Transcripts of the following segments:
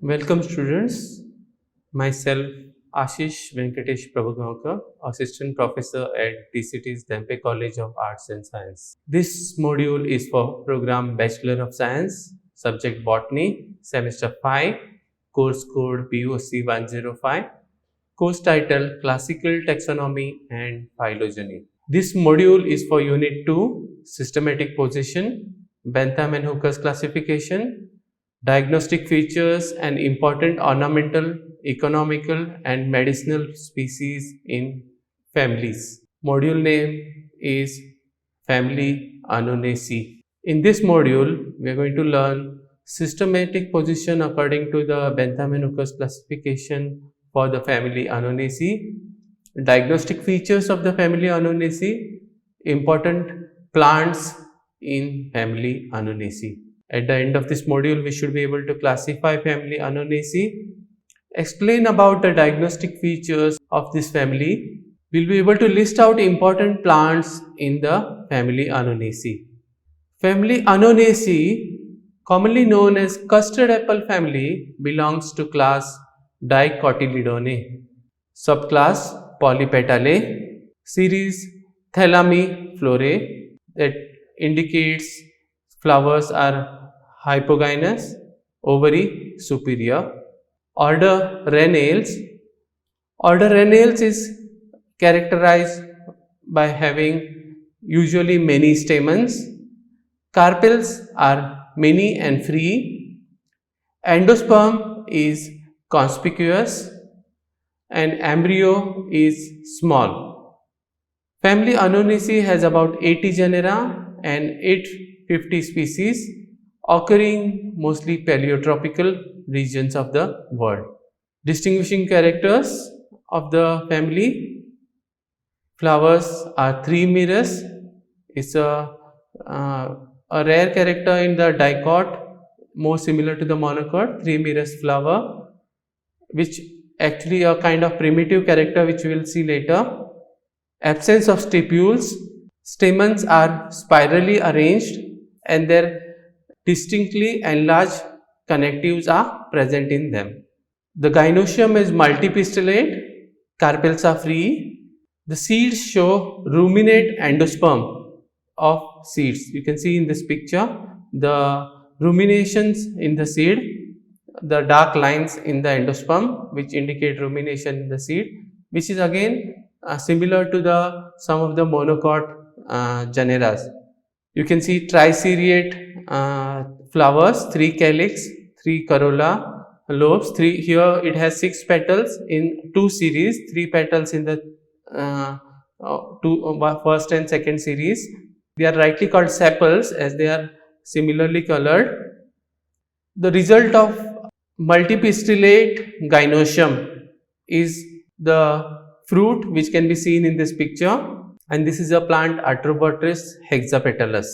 Welcome students, myself Ashish Venkatesh Prabhagaonkar, Assistant Professor at DCT's Dempe College of Arts and Science. This module is for program Bachelor of Science, subject Botany, semester 5, course code BOC 105, course title Classical Taxonomy and Phylogeny. This module is for Unit 2, Systematic Position, Bentham and Hookers classification, diagnostic features and important ornamental, economical and medicinal species in families. Module name is Family Anonaceae. In this module, we are going to learn systematic position according to the Bentham and Hookers classification for the family Anonaceae, diagnostic features of the family Anonaceae, important plants in family Anonaceae. At the end of this module, we should be able to classify family Anonaceae, explain about the diagnostic features of this family. We'll be able to list out important plants in the family Anonaceae. Family Anonaceae, commonly known as custard apple family, belongs to class Dicotyledonnae, subclass Polypetalae, series Thalamiflorae, that indicates flowers are hypogynous, ovary superior. Order Renales. Order Renales is characterized by having usually many stamens. Carpels are many and free. Endosperm is conspicuous and embryo is small. Family Anonaceae has about 80 genera and 850 species, occurring mostly paleotropical regions of the world. Distinguishing characters of the family: flowers are three mirrors. It's a rare character in the dicot, more similar to the monocot, three mirrors flower, which actually a kind of primitive character which we will see later. Absence of stipules. Stamens are spirally arranged and their distinctly enlarged connectives are present in them. The gynoecium is multipistillate, carpels are free. The seeds show ruminate endosperm of seeds. You can see in this picture the ruminations in the seed, the dark lines in the endosperm which indicate rumination in the seed, which is again similar to the some of the monocot genera. You can see triceriate flowers, 3 calyx, 3 corolla, lobes. Here it has 6 petals in 2 series, 3 petals in the first and second series. They are rightly called sepals as they are similarly colored. The result of multipistillate gynoecium is the fruit which can be seen in this picture, and this is a plant Atrobotris hexapetalus.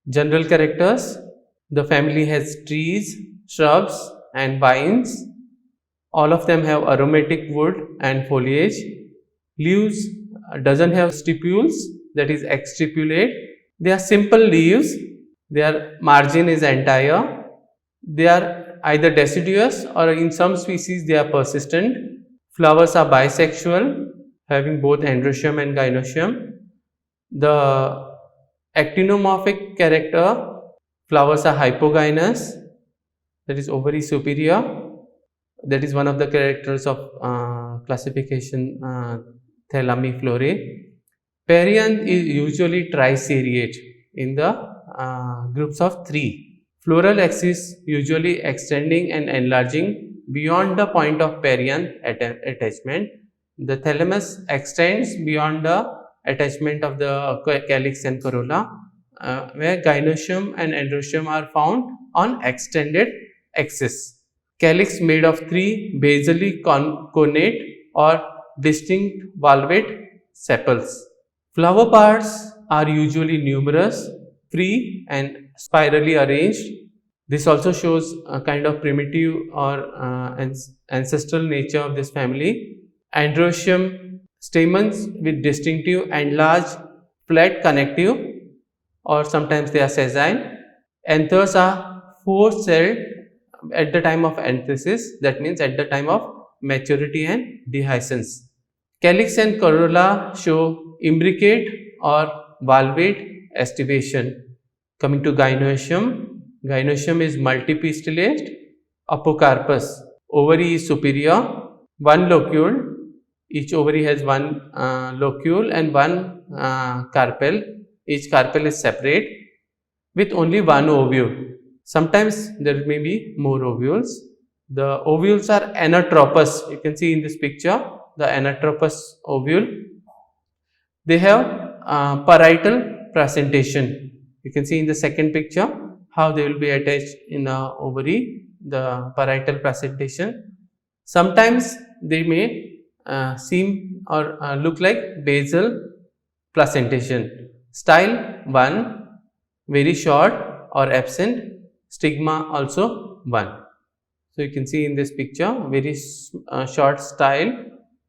General characters: the family has trees, shrubs and vines. All of them have aromatic wood and foliage. Leaves doesn't have stipules, that is exstipulate. They are simple leaves. Their margin is entire. They are either deciduous or in some species they are persistent. Flowers are bisexual, having both androecium and gynoecium. The actinomorphic character: flowers are hypogynous, that is ovary superior. That is one of the characters of classification Thalamiflorae. Perianth is usually triceriate in the groups of 3. Floral axis usually extending and enlarging beyond the point of perianth attachment. The thalamus extends beyond the attachment of the calyx and corolla, where gynoecium and androecium are found on extended axis. Calyx made of 3 basally connate or distinct valvate sepals. Flower parts are usually numerous, free and spirally arranged. This also shows a kind of primitive or ancestral nature of this family. Androecium: stamens with distinctive and large flat connective, or sometimes they are sessile. Anthers are 4-celled at the time of anthesis, that means at the time of maturity and dehiscence. Calyx and corolla show imbricate or valvate estivation. Coming to gynoecium, gynoecium is multipistillate. Apocarpus, ovary is superior, one locule, each ovary has one locule and one carpel. Each carpel is separate with only one ovule. Sometimes there may be more ovules. The ovules are anatropous. You can see in this picture the anatropous ovule. They have parietal placentation. You can see in the second picture how they will be attached in the ovary, the parietal placentation. Sometimes they may seem or look like basal placentation. Style 1, very short or absent, stigma also 1. So, you can see in this picture very short style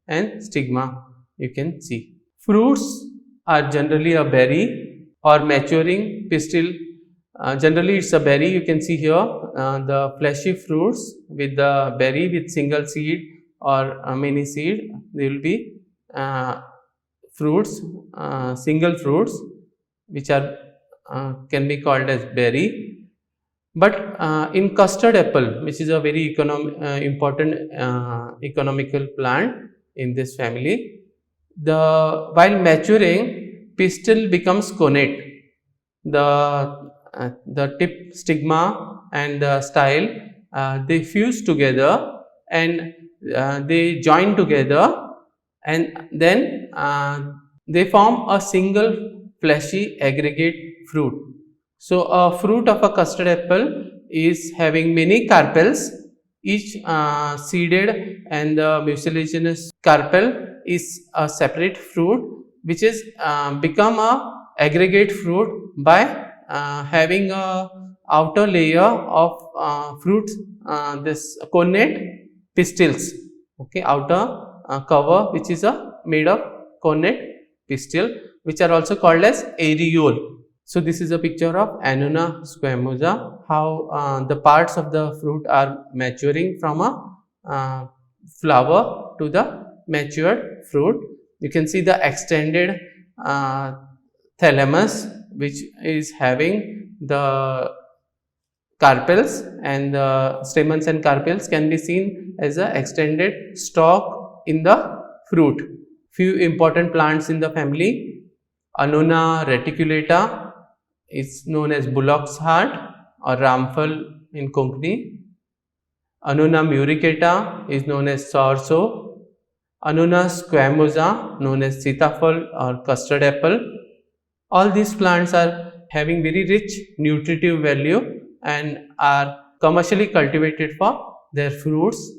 and stigma you can see. Fruits are generally a berry or maturing pistil. Generally it is a berry. You can see here the fleshy fruits with the berry with single seed or many seed. There will be fruits, single fruits which are can be called as berry. But in custard apple, which is a very important economical plant in this family, while maturing, pistil becomes connate. The tip stigma and the style they fuse together and they join together, and then they form a single fleshy aggregate fruit. So, a fruit of a custard apple is having many carpels, each seeded, and the mucilaginous carpel is a separate fruit which is become a aggregate fruit by having a outer layer of fruit, this connate pistils, okay, outer cover which is made of connate pistil, which are also called as areole. So, this is a picture of Annona squamosa, how the parts of the fruit are maturing from a flower to the matured fruit. You can see the extended thalamus which is having the carpels, and the stamens and carpels can be seen as a extended stalk in the fruit. Few important plants in the family: Annona reticulata is known as bullock's heart or ramphal in Konkani. Annona muricata is known as soursoap. Annona squamosa known as sitafal or custard apple. All these plants are having very rich nutritive value and are commercially cultivated for their fruits.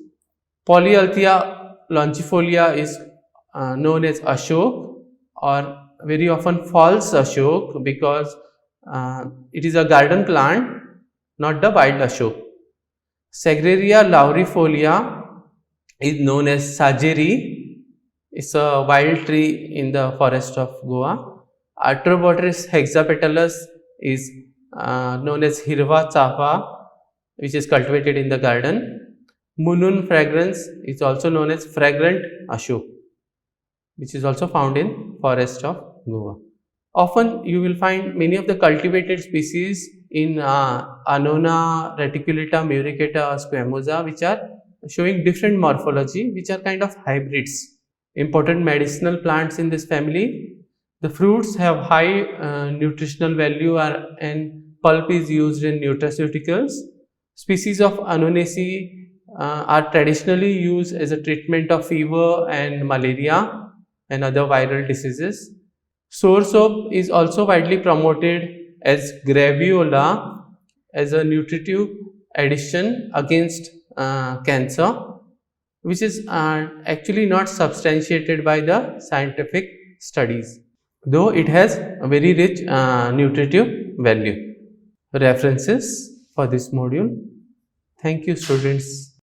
Polyalthia longifolia is known as ashok, or very often false ashok, because it is a garden plant, not the wild ashok. Sagraria laurifolia is known as sajeri. It's a wild tree in the forest of Goa. Arthrobotrys hexapetalus is known as hirva chafa, which is cultivated in the garden. Munun fragrans is also known as fragrant ashok, which is also found in forest of Goa. Often you will find many of the cultivated species in Annona reticulata, muricata or squamosa, which are showing different morphology, which are kind of hybrids. Important medicinal plants in this family. The fruits have high nutritional value and pulp is used in nutraceuticals. Species of Annonaceae are traditionally used as a treatment of fever and malaria and other viral diseases. Soursoap is also widely promoted as graviola as a nutritive addition against cancer, which is actually not substantiated by the scientific studies, though it has a very rich nutritive value. References for this module. Thank you, students.